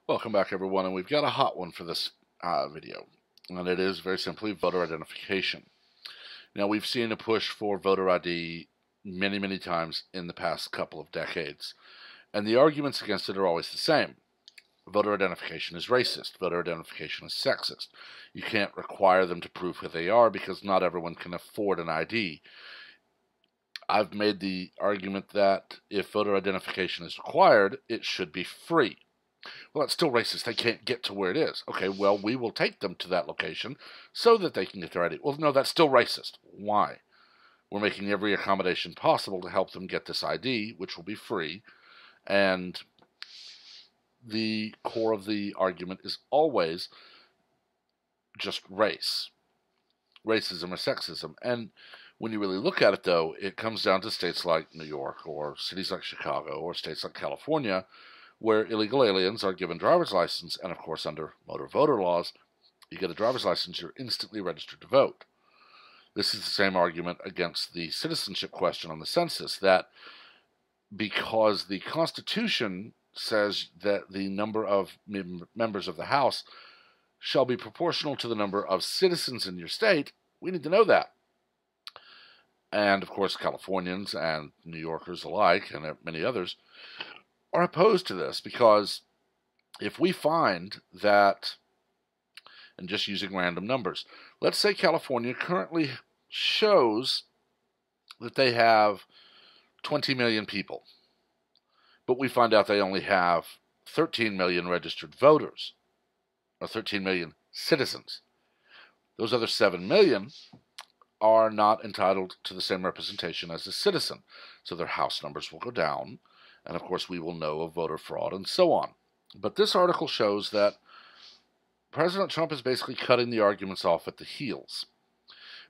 Welcome back, everyone, and we've got a hot one for this video, and it is very simply voter identification. Now, we've seen a push for voter ID many, many times in the past couple of decades, and the arguments against it are always the same. Voter identification is racist. Voter identification is sexist. You can't require them to prove who they are because not everyone can afford an ID. I've made the argument that if voter identification is required, it should be free. Well, that's still racist. They can't get to where it is. Okay, well, we will take them to that location so that they can get their ID. Well, no, that's still racist. Why? We're making every accommodation possible to help them get this ID, which will be free. And the core of the argument is always just race, racism or sexism. And when you really look at it, though, it comes down to states like New York or cities like Chicago or states like California, where illegal aliens are given driver's license, and of course under motor voter laws, you get a driver's license, you're instantly registered to vote. This is the same argument against the citizenship question on the census, that because the Constitution says that the number of members of the House shall be proportional to the number of citizens in your state, we need to know that. And of course, Californians and New Yorkers alike, and many others, are opposed to this because if we find that, and just using random numbers, let's say California currently shows that they have 20 million people, but we find out they only have 13 million registered voters, or 13 million citizens. Those other 7 million are not entitled to the same representation as a citizen, so their house numbers will go down, and of course we will know of voter fraud and so on. But this article shows that President Trump is basically cutting the arguments off at the heels,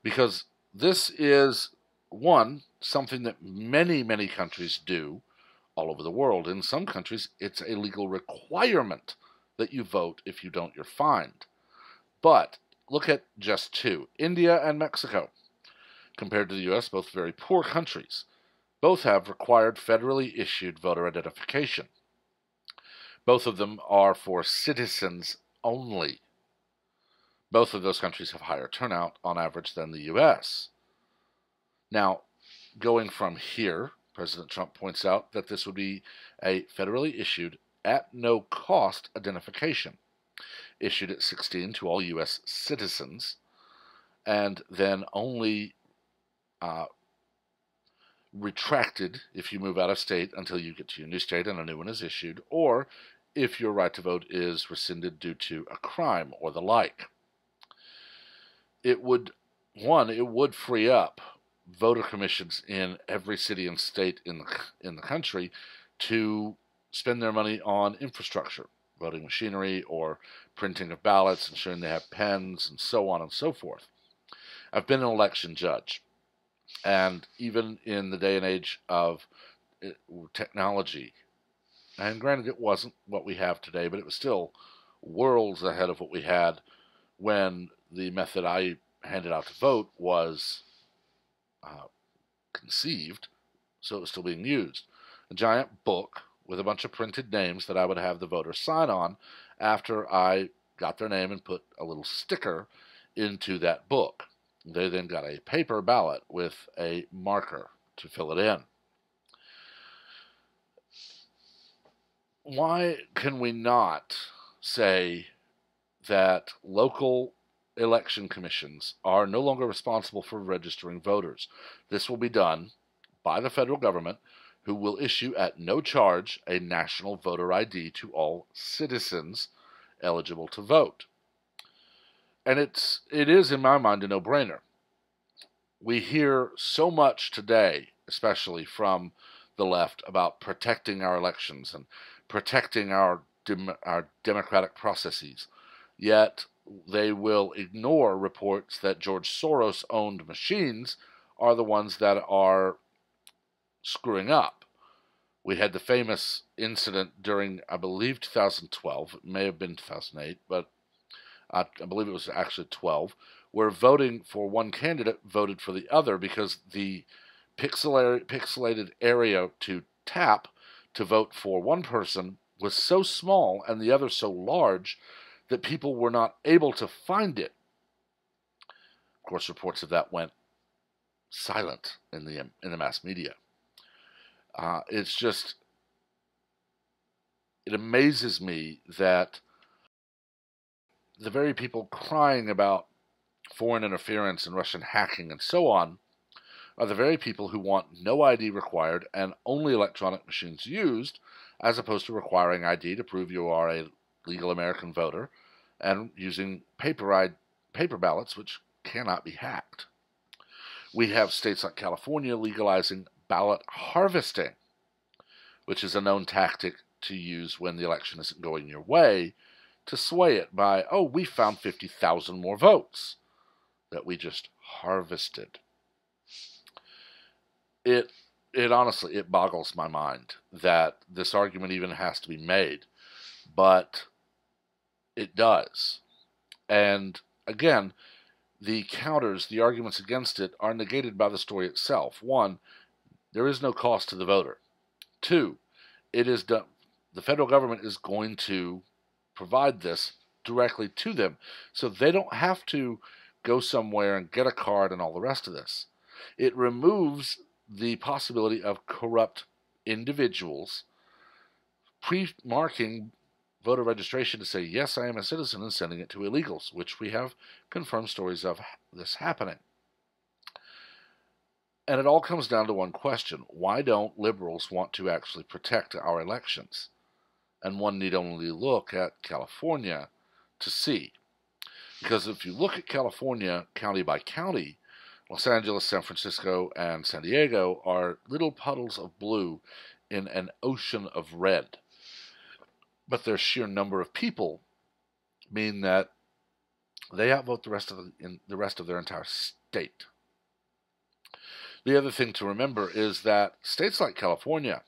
because this is, one, something that many, many countries do all over the world. In some countries, it's a legal requirement that you vote. If you don't, you're fined. But look at just two, India and Mexico. Compared to the U.S., both very poor countries. Both have required federally issued voter identification. Both of them are for citizens only. Both of those countries have higher turnout on average than the U.S. Now, going from here, President Trump points out that this would be a federally issued, at no cost identification, issued at 16 to all U.S. citizens, and then only retracted if you move out of state until you get to your new state and a new one is issued, or if your right to vote is rescinded due to a crime or the like. It would free up voter commissions in every city and state in the country to spend their money on infrastructure, voting machinery or printing of ballots, ensuring they have pens, and so on and so forth. I've been an election judge. And even in the day and age of technology, and granted it wasn't what we have today, but it was still worlds ahead of what we had when the method I handed out to vote was conceived, so it was still being used. A giant book with a bunch of printed names that I would have the voters sign on after I got their name and put a little sticker into that book. They then got a paper ballot with a marker to fill it in. Why can we not say that local election commissions are no longer responsible for registering voters? This will be done by the federal government, who will issue at no charge a national voter ID to all citizens eligible to vote. And it is, in my mind, a no-brainer. We hear so much today, especially from the left, about protecting our elections and protecting our democratic processes. Yet they will ignore reports that George Soros-owned machines are the ones that are screwing up. We had the famous incident during, I believe, 2012. It may have been 2008, but I believe it was actually 12, where voting for one candidate voted for the other because the pixelated area to tap to vote for one person was so small and the other so large that people were not able to find it. Of course, reports of that went silent in the mass media. It's just, it amazes me that the very people crying about foreign interference and Russian hacking and so on are the very people who want no ID required and only electronic machines used, as opposed to requiring ID to prove you are a legal American voter and using paper ballots which cannot be hacked. We have states like California legalizing ballot harvesting, which is a known tactic to use when the election isn't going your way, to sway it by, oh, we found 50,000 more votes that we just harvested. It honestly, it boggles my mind that this argument even has to be made, but it does. And again, the counters, the arguments against it, are negated by the story itself. One, there is no cost to the voter. Two, it is done. The federal government is going to provide this directly to them, so they don't have to go somewhere and get a card and all the rest of this. It removes the possibility of corrupt individuals pre-marking voter registration to say, yes, I am a citizen, and sending it to illegals, which we have confirmed stories of this happening. And it all comes down to one question. Why don't liberals want to actually protect our elections? And one need only look at California to see. Because if you look at California county by county, Los Angeles, San Francisco, and San Diego are little puddles of blue in an ocean of red. But their sheer number of people mean that they outvote the rest of their entire state. The other thing to remember is that states like California,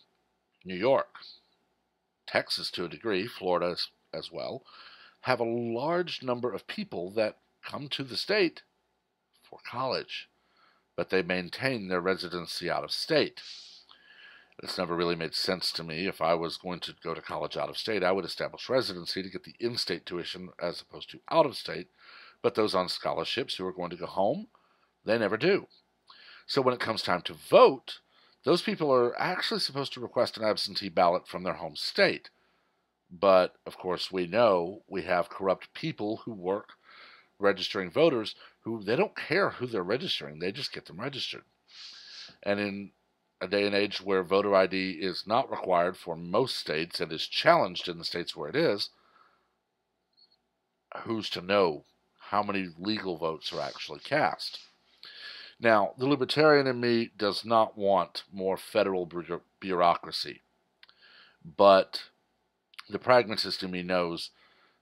New York, Texas to a degree, Florida as well, have a large number of people that come to the state for college, but they maintain their residency out of state. It's never really made sense to me. If I was going to go to college out of state, I would establish residency to get the in-state tuition as opposed to out of state, but those on scholarships who are going to go home, they never do. So when it comes time to vote, those people are actually supposed to request an absentee ballot from their home state. But, of course, we know we have corrupt people who work registering voters who they don't care who they're registering. They just get them registered. And in a day and age where voter ID is not required for most states and is challenged in the states where it is, who's to know how many legal votes are actually cast? Now, the libertarian in me does not want more federal bureaucracy, but the pragmatist in me knows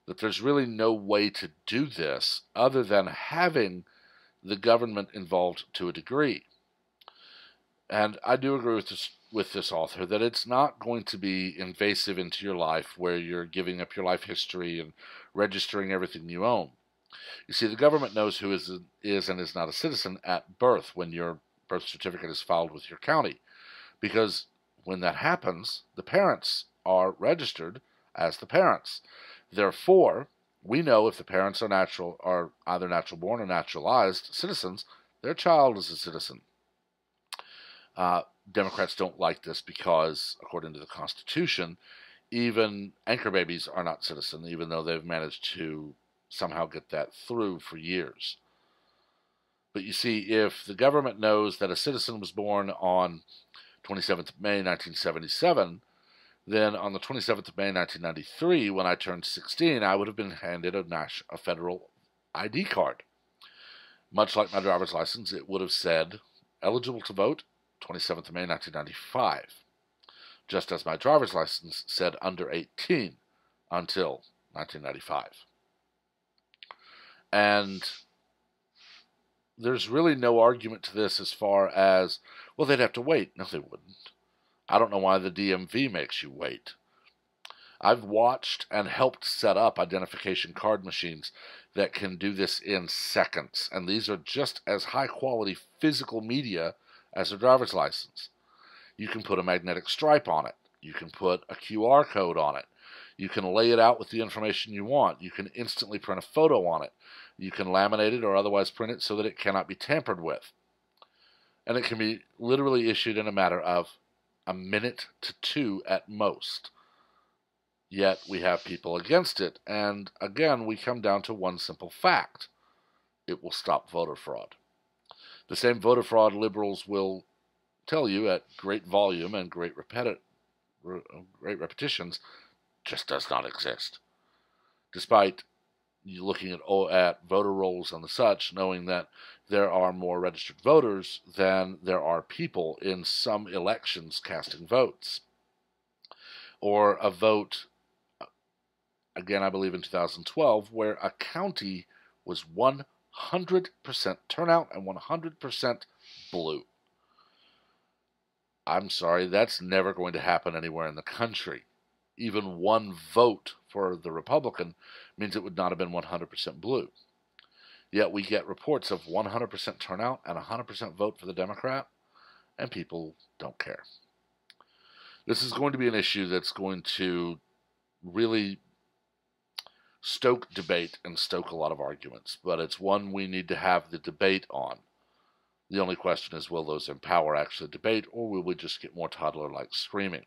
that there's really no way to do this other than having the government involved to a degree. And I do agree with this author that it's not going to be invasive into your life where you're giving up your life history and registering everything you own. You see, the government knows who is and is not a citizen at birth when your birth certificate is filed with your county, because when that happens, the parents are registered as the parents. Therefore, we know if the parents are either natural born or naturalized citizens, their child is a citizen. Democrats don't like this because, according to the Constitution, even anchor babies are not citizens, even though they've managed to somehow get that through for years. But you see, if the government knows that a citizen was born on 27th of May 1977, then on the 27th of May 1993, when I turned 16, I would have been handed a federal ID card. Much like my driver's license, it would have said, eligible to vote, 27th of May 1995, just as my driver's license said under 18 until 1995. And there's really no argument to this as far as, well, they'd have to wait. No, they wouldn't. I don't know why the DMV makes you wait. I've watched and helped set up identification card machines that can do this in seconds, and these are just as high-quality physical media as a driver's license. You can put a magnetic stripe on it. You can put a QR code on it. You can lay it out with the information you want. You can instantly print a photo on it. You can laminate it or otherwise print it so that it cannot be tampered with. And it can be literally issued in a matter of a minute to 2 at most. Yet we have people against it, and again we come down to one simple fact: it will stop voter fraud. The same voter fraud liberals will tell you at great volume and great repetitions just does not exist, despite you looking at voter rolls and the such, knowing that there are more registered voters than there are people in some elections casting votes. Or a vote, again I believe in 2012, where a county was 100% turnout and 100% blue. I'm sorry, that's never going to happen anywhere in the country. Even one vote for the Republican means it would not have been 100% blue. Yet we get reports of 100% turnout and 100% vote for the Democrat, and people don't care. This is going to be an issue that's going to really stoke debate and stoke a lot of arguments, but it's one we need to have the debate on. The only question is, will those in power actually debate, or will we just get more toddler-like screaming?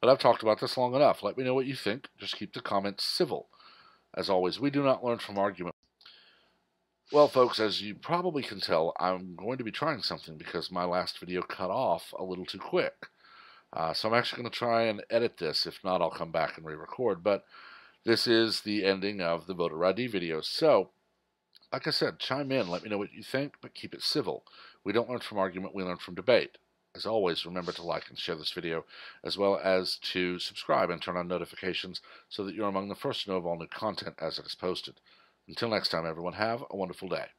But I've talked about this long enough. Let me know what you think. Just keep the comments civil. As always, we do not learn from argument. Well, folks, as you probably can tell, I'm going to be trying something because my last video cut off a little too quick. So I'm actually going to try and edit this. If not, I'll come back and re-record. But this is the ending of the voter ID video. So, like I said, chime in. Let me know what you think, but keep it civil. We don't learn from argument. We learn from debate. As always, remember to like and share this video, as well as to subscribe and turn on notifications so that you're among the first to know of all new content as it is posted. Until next time, everyone, have a wonderful day.